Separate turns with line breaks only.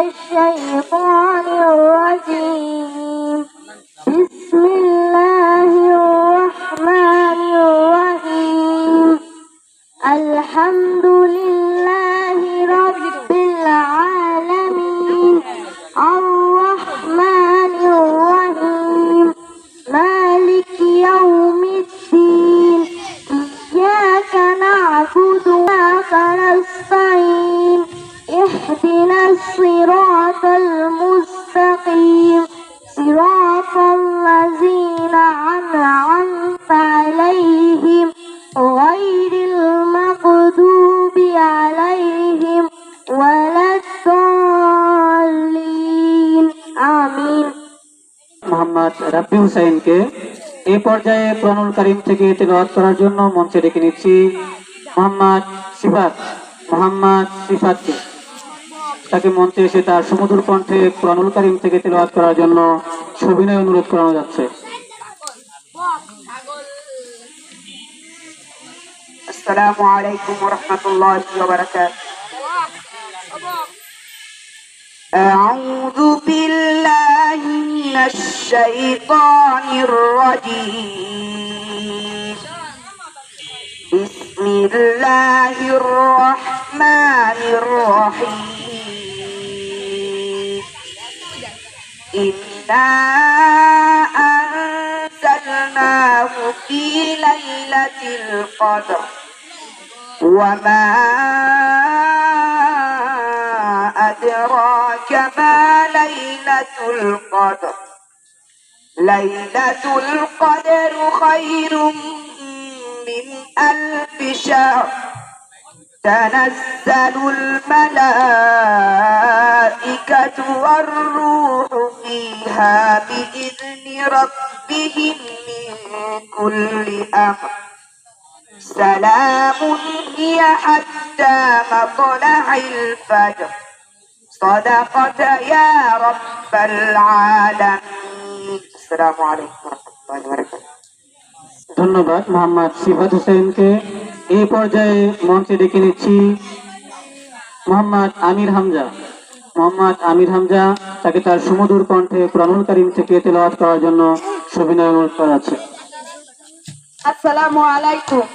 الشيطان الرجيم بسم الله الرحمن الرحيم الحمد لله رب العالمين الرحمن الرحيم مالك يوم الدين إياك نعبد وإياك نستعين اهدنا الصراط المستقيم صراط الذين أنعمت عليهم غير المغضوب عليهم ولا الضالين آمين।
মোহাম্মদ রাব্বি হুসাইনকে এই পর্যায়ে কোরআনুল কারীম থেকে তেলাওয়াত করার জন্য মঞ্চে ডেকে নিচ্ছি মোহাম্মদ সিফাতকে। তাকে মঞ্চে এসে তার সুমধুর কণ্ঠে কোরআনুল কারীম থেকে তেলাওয়াত করার জন্য সবিনয় অনুরোধ করানো যাচ্ছে।
আসসালামু আলাইকুম ওয়া রাহমাতুল্লাহি ওয়া বারাকাতুহু। আউযু বিল্লাহি মিনাশ শাইতানির রাজীম। বিসমিল্লাহির রাহমানির রাহিম। ইন্না আনজালনাহু ফি লাইলাতিল কদর ওয়া মা أدراك ما ليلة القدر ليلة القدر خير من ألف شهر تنزل الملائكة والروح فيها بإذن ربهم من كل أمر سلام هي حتى مطلع الفجر صدقت يا رب العالمين السلام عليكم ورحمة الله وبركاته।
ধন্যবাদ মোহাম্মদ সিফাত হুসাইনকে। এই পর্যায়ে মঞ্চে ডেকে নিচ্ছি মোহাম্মদ আমির হামজা। তাকে তার সুমধুর কণ্ঠে কোরআনুল কারীম থেকে তেলাওয়াত করার জন্য সবিনয় অনুরোধ করা আছে।
আসসালামু আলাইকুম।